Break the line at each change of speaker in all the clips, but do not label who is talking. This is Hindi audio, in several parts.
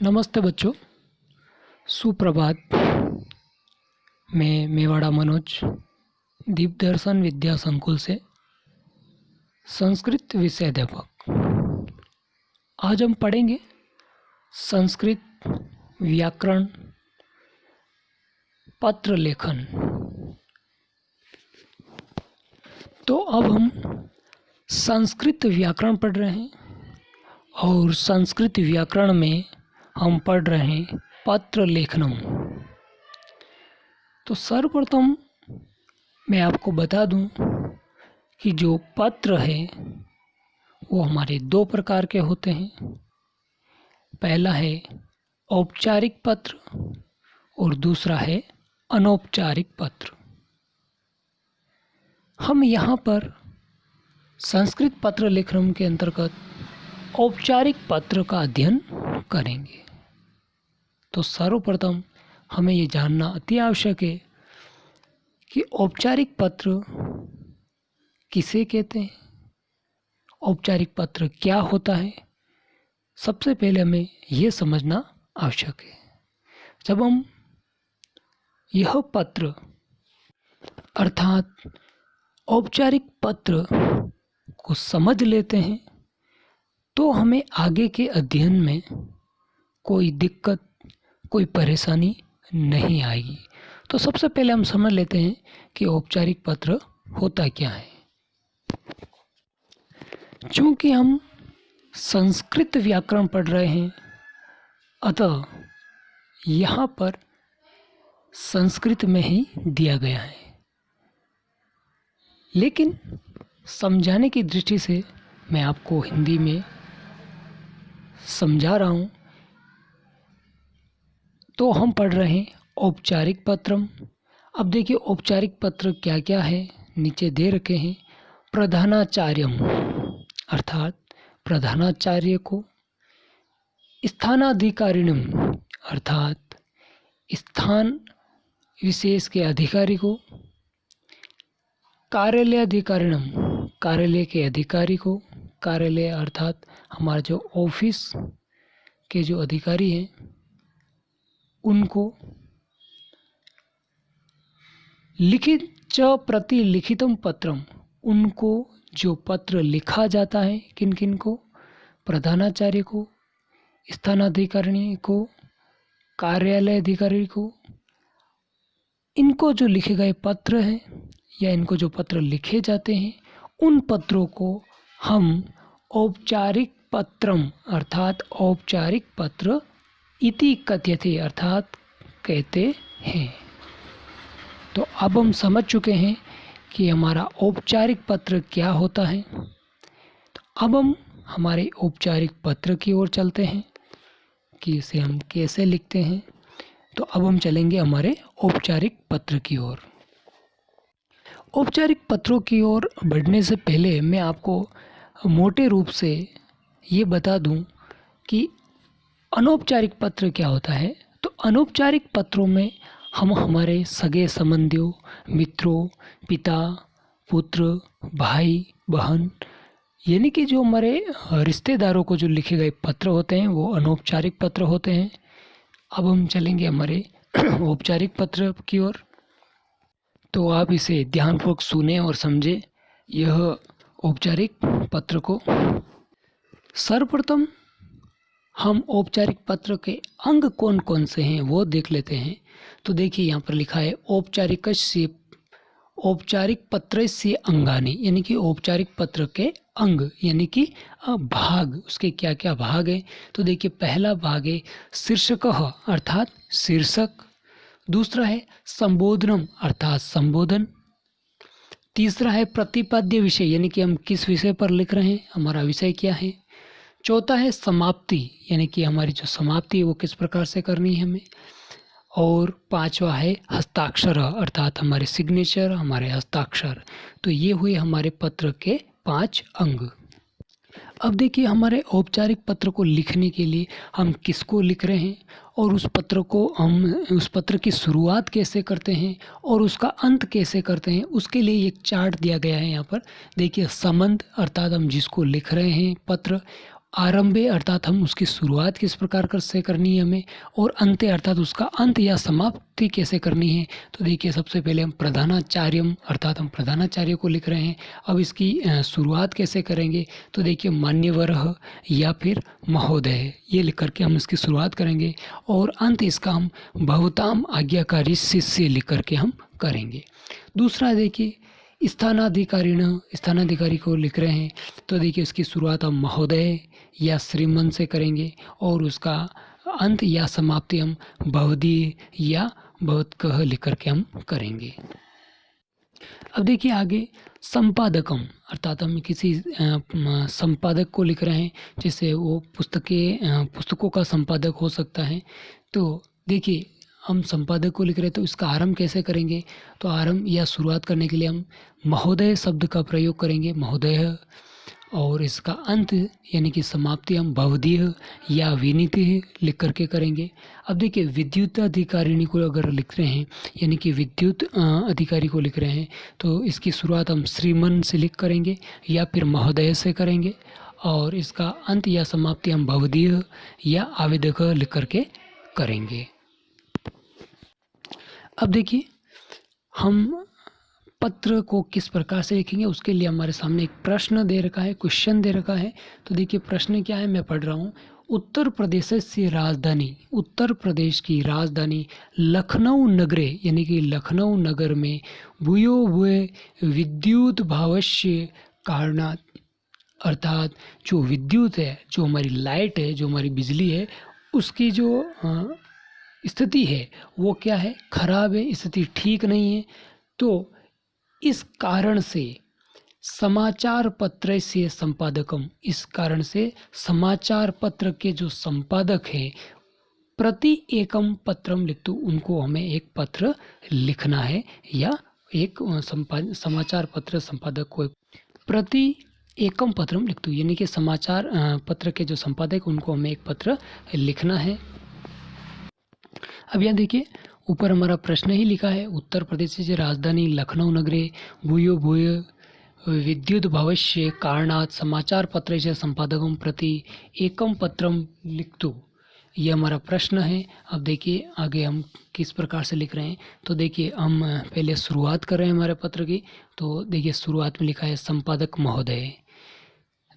नमस्ते बच्चों, सुप्रभात। मैं मेवाड़ा मनोज दीप दर्शन विद्या संकुल से संस्कृत विषय अध्यापक। आज हम पढ़ेंगे संस्कृत व्याकरण पत्र लेखन। तो अब हम संस्कृत व्याकरण पढ़ रहे हैं और संस्कृत व्याकरण में हम पढ़ रहे हैं पत्र लेखनम। तो सर्वप्रथम मैं आपको बता दूं कि जो पत्र है वो हमारे दो प्रकार के होते हैं। पहला है औपचारिक पत्र और दूसरा है अनौपचारिक पत्र। हम यहाँ पर संस्कृत पत्र लेखनम के अंतर्गत औपचारिक पत्र का अध्ययन करेंगे। तो सर्वप्रथम हमें ये जानना अति आवश्यक है कि औपचारिक पत्र किसे कहते हैं, औपचारिक पत्र क्या होता है। सबसे पहले हमें यह समझना आवश्यक है। जब हम यह पत्र अर्थात औपचारिक पत्र को समझ लेते हैं तो हमें आगे के अध्ययन में कोई दिक्कत, कोई परेशानी नहीं आएगी। तो सबसे पहले हम समझ लेते हैं कि औपचारिक पत्र होता क्या है। चूंकि हम संस्कृत व्याकरण पढ़ रहे हैं, अतः यहाँ पर संस्कृत में ही दिया गया है, लेकिन समझाने की दृष्टि से मैं आपको हिंदी में समझा रहा हूँ। तो हम पढ़ रहे हैं औपचारिक पत्रम। अब देखिए औपचारिक पत्र क्या क्या है, नीचे दे रखे हैं। प्रधानाचार्यम अर्थात प्रधानाचार्य को, स्थानाधिकारिणम अर्थात स्थान विशेष के अधिकारी को, कार्यालयाधिकारिणम कार्यालय के अधिकारी को, कार्यालय अर्थात हमारा जो ऑफिस के जो अधिकारी हैं उनको, लिखित च प्रति लिखितम पत्रम उनको जो पत्र लिखा जाता है, किन किन को, प्रधानाचार्य को, स्थानाधिकारी को, कार्यालय अधिकारी को। इनको जो लिखे गए पत्र हैं या इनको जो पत्र लिखे जाते हैं उन पत्रों को हम औपचारिक पत्रम अर्थात औपचारिक पत्र इति कथ्यते अर्थात कहते हैं। तो अब हम समझ चुके हैं कि हमारा औपचारिक पत्र क्या होता है। तो अब हम हमारे औपचारिक पत्र की ओर चलते हैं कि इसे हम कैसे लिखते हैं। तो अब हम चलेंगे हमारे औपचारिक पत्र की ओर। औपचारिक पत्रों की ओर बढ़ने से पहले मैं आपको मोटे रूप से ये बता दूं कि अनौपचारिक पत्र क्या होता है। तो अनौपचारिक पत्रों में हम हमारे सगे संबंधियों, मित्रों, पिता, पुत्र, भाई, बहन यानी कि जो हमारे रिश्तेदारों को जो लिखे गए पत्र होते हैं वो अनौपचारिक पत्र होते हैं। अब हम चलेंगे हमारे औपचारिक पत्र की ओर। तो आप इसे ध्यानपूर्वक सुने और समझे यह औपचारिक पत्र को। सर्वप्रथम हम औपचारिक पत्र के अंग कौन कौन से हैं वो देख लेते हैं। तो देखिए यहाँ पर लिखा है औपचारिक पत्र से अंगानि, यानी कि औपचारिक पत्र के अंग यानी कि भाग, उसके क्या क्या भाग हैं। तो देखिए पहला भाग है शीर्षकः अर्थात शीर्षक, दूसरा है संबोधनम अर्थात संबोधन, तीसरा है प्रतिपाद्य विषय यानी कि हम किस विषय पर लिख रहे हैं, हमारा विषय क्या है, चौथा है समाप्ति यानी कि हमारी जो समाप्ति है वो किस प्रकार से करनी है हमें, और पांचवा है हस्ताक्षर अर्थात हमारे सिग्नेचर, हमारे हस्ताक्षर। तो ये हुए हमारे पत्र के 5 अंग। अब देखिए हमारे औपचारिक पत्र को लिखने के लिए हम किसको लिख रहे हैं और उस पत्र की शुरुआत कैसे करते हैं और उसका अंत कैसे करते हैं, उसके लिए एक चार्ट दिया गया है यहाँ पर। देखिए संबंध अर्थात हम जिसको लिख रहे हैं पत्र, आरंभे अर्थात हम उसकी शुरुआत किस प्रकार से करनी है हमें, और अंते अर्थात उसका अंत या समाप्ति कैसे करनी है। तो देखिए सबसे पहले हम प्रधानाचार्यम अर्थात हम प्रधानाचार्य को लिख रहे हैं। अब इसकी शुरुआत कैसे करेंगे, तो देखिए मान्यवरः या फिर महोदय ये लिख करके हम इसकी शुरुआत करेंगे, और अंत इसका हम भवताम आज्ञाकारी शिष्य लिख करके हम करेंगे। दूसरा देखिए स्थानाधिकारी को लिख रहे हैं, तो देखिए उसकी शुरुआत हम महोदय या श्रीमान से करेंगे, और उसका अंत या समाप्ति हम भवदीय या भवत्कः लिख करके हम करेंगे। अब देखिए आगे संपादकम अर्थात हम किसी संपादक को लिख रहे हैं, जैसे वो पुस्तकों का संपादक हो सकता है। तो देखिए हम संपादक को लिख रहे हैं, तो इसका आरंभ कैसे करेंगे, तो आरंभ या शुरुआत करने के लिए हम महोदय शब्द का प्रयोग करेंगे, महोदय, और इसका अंत यानी कि समाप्ति हम भवदीय या विनीत लिख करके करेंगे। अब देखिए विद्युत अधिकारिणी को अगर लिख रहे हैं यानी कि विद्युत अधिकारी को लिख रहे हैं, तो इसकी शुरुआत हम श्रीमान से लिख करेंगे या फिर महोदय से करेंगे, और इसका अंत या समाप्ति हम भवदीय या आवेदक लिख करके करेंगे। अब देखिए हम पत्र को किस प्रकार से लिखेंगे, उसके लिए हमारे सामने एक प्रश्न दे रखा है, क्वेश्चन दे रखा है। तो देखिए प्रश्न क्या है, मैं पढ़ रहा हूँ। उत्तर प्रदेश की राजधानी लखनऊ नगरे यानी कि लखनऊ नगर में भूयो भूय विद्युत भावस्य कारणात् अर्थात जो विद्युत है, जो हमारी लाइट है, जो हमारी बिजली है, उसकी जो स्थिति है वो क्या है, खराब है, स्थिति ठीक नहीं है। तो इस कारण से समाचार पत्र से संपादकम, इस कारण से समाचार पत्र के जो संपादक है प्रति एकम पत्रम लिखतु, उनको हमें एक पत्र लिखना है, या एक समाचार पत्र संपादक को प्रति एकम पत्रम लिखतु यानी कि समाचार पत्र के जो संपादक उनको हमें एक पत्र लिखना है। अब यहाँ देखिए ऊपर हमारा प्रश्न ही लिखा है, उत्तर प्रदेश की राजधानी लखनऊ नगरे भूयो भूय विद्युत भविष्य कारणात् समाचार पत्र से संपादकों प्रति एकम पत्रम लिखतु, ये हमारा प्रश्न है। अब देखिए आगे हम किस प्रकार से लिख रहे हैं, तो देखिए हम पहले शुरुआत कर रहे हैं हमारे पत्र की। तो देखिए शुरुआत में लिखा है संपादक महोदय,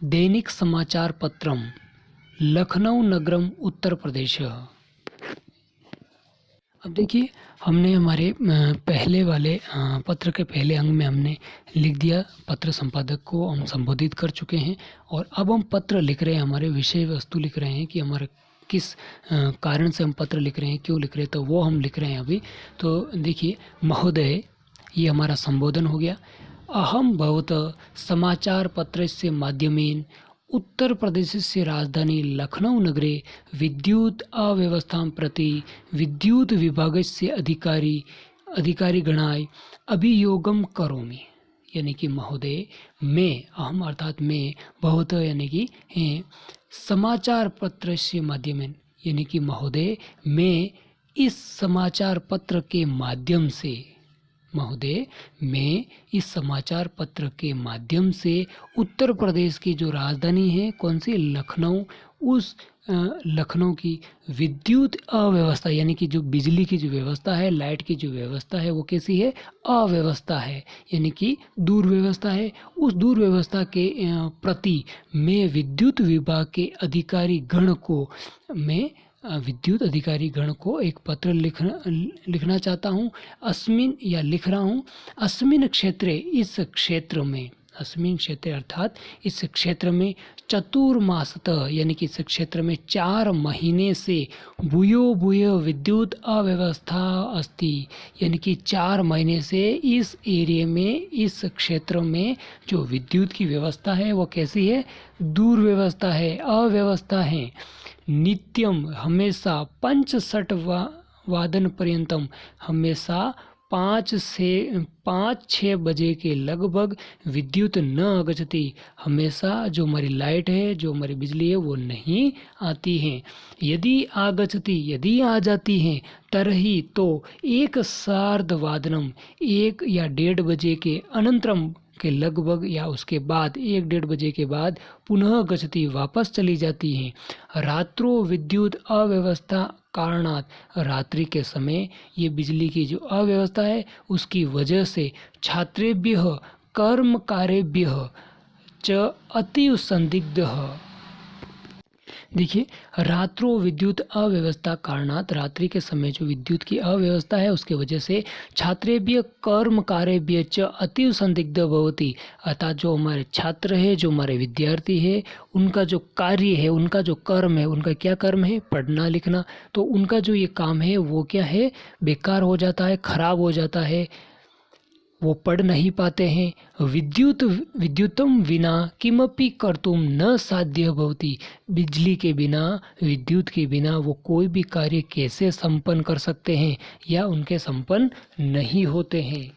दैनिक समाचार पत्रम लखनऊ नगरम उत्तर प्रदेश। अब देखिए हमने हमारे पहले वाले पत्र के पहले अंग में हमने लिख दिया, पत्र संपादक को हम संबोधित कर चुके हैं, और अब हम पत्र लिख रहे हैं, हमारे विषय वस्तु लिख रहे हैं कि हमारे किस कारण से हम पत्र लिख रहे हैं, क्यों लिख रहे हैं, तो वो हम लिख रहे हैं अभी। तो देखिए महोदय ये हमारा संबोधन हो गया। अहम भवत समाचार पत्र से माध्यमेन उत्तर प्रदेश से राजधानी लखनऊ नगरे विद्युत अव्यवस्था प्रति विद्युत विभाग से अधिकारी गणाय अभियोगम करोमि, यानी कि महोदय मैं, अहम अर्थात मैं, बहुत यानी कि समाचार पत्र से माध्यमेन यानी कि महोदय मैं इस समाचार पत्र के माध्यम से, महोदय मैं इस समाचार पत्र के माध्यम से उत्तर प्रदेश की जो राजधानी है कौन सी, लखनऊ, उस लखनऊ की विद्युत अव्यवस्था यानी कि जो बिजली की जो व्यवस्था है, लाइट की जो व्यवस्था है वो कैसी है, अव्यवस्था है, यानी कि दुर्व्यवस्था है। उस दुर्व्यवस्था के प्रति मैं विद्युत विभाग के अधिकारी गण को, मैं विद्युत अधिकारी गण को एक पत्र लिखना चाहता हूँ। अस्मिन या लिख रहा हूँ, अस्मिन क्षेत्रे इस क्षेत्र में, अस्मिन क्षेत्र अर्थात इस क्षेत्र में चतुर्मासतः यानी कि इस क्षेत्र में 4 महीने से भूयो भूयो विद्युत अव्यवस्था अस्ति, यानी कि 4 महीने से इस एरिया में, इस क्षेत्र में जो विद्युत की व्यवस्था है वो कैसी है, दुर्व्यवस्था है, अव्यवस्था है। नित्यम हमेशा 5:60 वादन पर्यंतम, हमेशा 5-6 बजे के लगभग विद्युत न आगच्छति, हमेशा जो हमारी लाइट है, जो हमारी बिजली है वो नहीं आती है। यदि आगच्छति यदि आ जाती हैं तरही तो 1 सार्ध वादनम 1 या 1:30 बजे के अनंतरम के लगभग या उसके बाद 1-1:30 बजे के बाद पुनः गच्छति, वापस चली जाती हैं। रात्रो विद्युत अव्यवस्था कारणात्, रात्रि के समय ये बिजली की जो अव्यवस्था है उसकी वजह से छात्रेभ्यः कर्म कार्येभ्यः च अति संदिग्धः। देखिए, रात्रो विद्युत अव्यवस्था कारणात्, रात्रि के समय जो विद्युत की अव्यवस्था है उसके वजह से छात्रेभ्य कर्म कार्येभ्य च अति संदिग्ध भवति, अर्थात जो हमारे छात्र है, जो हमारे विद्यार्थी है, उनका जो कार्य है, उनका जो कर्म है, उनका क्या कर्म है, पढ़ना लिखना, तो उनका जो ये काम है वो क्या है, बेकार हो जाता है, खराब हो जाता है, वो पढ़ नहीं पाते हैं। विद्युतम विना किमपि कर्तुम न साध्य भवति, बिजली के बिना, विद्युत के बिना वो कोई भी कार्य कैसे संपन्न कर सकते हैं या उनके संपन्न नहीं होते हैं।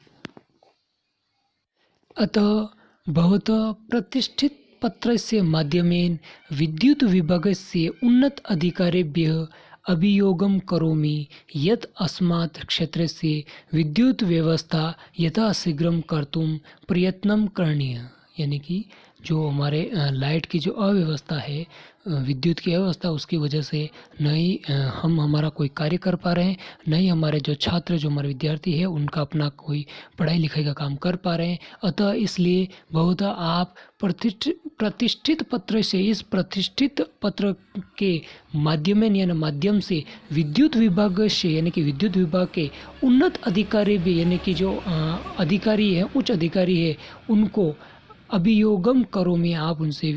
अतः भवतः प्रतिष्ठित पत्रस्य माध्यमेन विद्युत विभागस्य उन्नत अधिकारिभ्यः अभियोगं करोमि यत् अस्मात् क्षेत्रस्य विद्युत व्यवस्था यथाशीघ्रं कर्तुं प्रयत्नं करणीयः। यानी कि जो हमारे लाइट की जो अव्यवस्था है, विद्युत की अव्यवस्था, उसकी वजह से न ही हम हमारा कोई कार्य कर पा रहे हैं, न ही हमारे जो छात्र, जो हमारे विद्यार्थी है, उनका अपना कोई पढ़ाई लिखाई का काम कर पा रहे हैं। अतः इसलिए बहुधा आप प्रतिष्ठित पत्र से, इस प्रतिष्ठित पत्र के माध्यम से विद्युत विभाग से, यानी कि विद्युत विभाग के उन्नत अधिकारी भी, यानी कि जो अधिकारी है, उच्च अधिकारी है, उनको अभियोगम करो में आप उनसे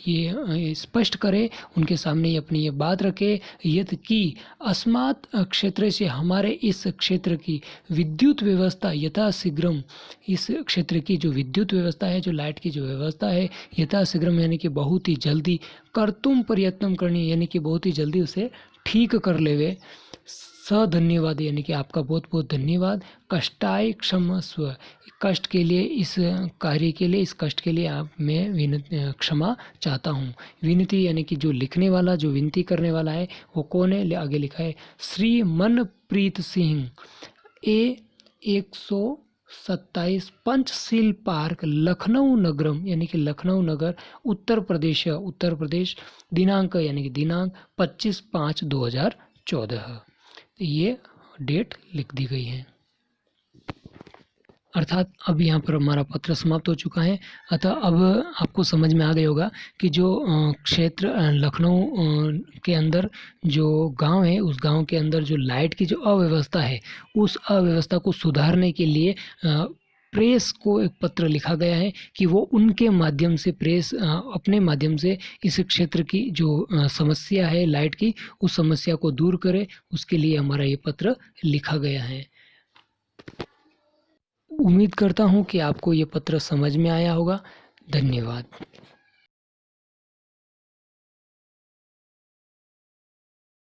ये स्पष्ट करें, उनके सामने ये अपनी ये बात रखें यदि कि अस्मात् क्षेत्र से, हमारे इस क्षेत्र की विद्युत व्यवस्था यथाशीघ्रम, इस क्षेत्र की जो विद्युत व्यवस्था है, जो लाइट की जो व्यवस्था है, यथाशीघ्रम यानी कि बहुत ही जल्दी, कर्तुम प्रयत्न करनी यानी कि बहुत ही जल्दी उसे ठीक कर लेवे। धन्यवाद यानी कि आपका बहुत बहुत धन्यवाद। कष्टाय क्षमस्व, कष्ट के लिए, इस कार्य के लिए, इस कष्ट के लिए मैं क्षमा चाहता हूँ। विनती यानी कि जो लिखने वाला, जो विनती करने वाला है वो कौन है, आगे लिखा है श्री मनप्रीत सिंह, ए 127 पंचशील पार्क, लखनऊ नगरम यानी कि लखनऊ नगर, उत्तर प्रदेश, दिनांक यानी कि दिनांक 25/5/2014, ये डेट लिख दी गई है। अर्थात अब यहाँ पर हमारा पत्र समाप्त हो चुका है। अतः अब आपको समझ में आ गया होगा कि जो क्षेत्र लखनऊ के अंदर जो गांव है, उस गांव के अंदर जो लाइट की जो अव्यवस्था है, उस अव्यवस्था को सुधारने के लिए प्रेस को एक पत्र लिखा गया है कि वो उनके माध्यम से, प्रेस अपने माध्यम से इस क्षेत्र की जो समस्या है लाइट की, उस समस्या को दूर करे, उसके लिए हमारा ये पत्र लिखा गया है। उम्मीद करता हूँ कि आपको ये पत्र समझ में आया होगा। धन्यवाद।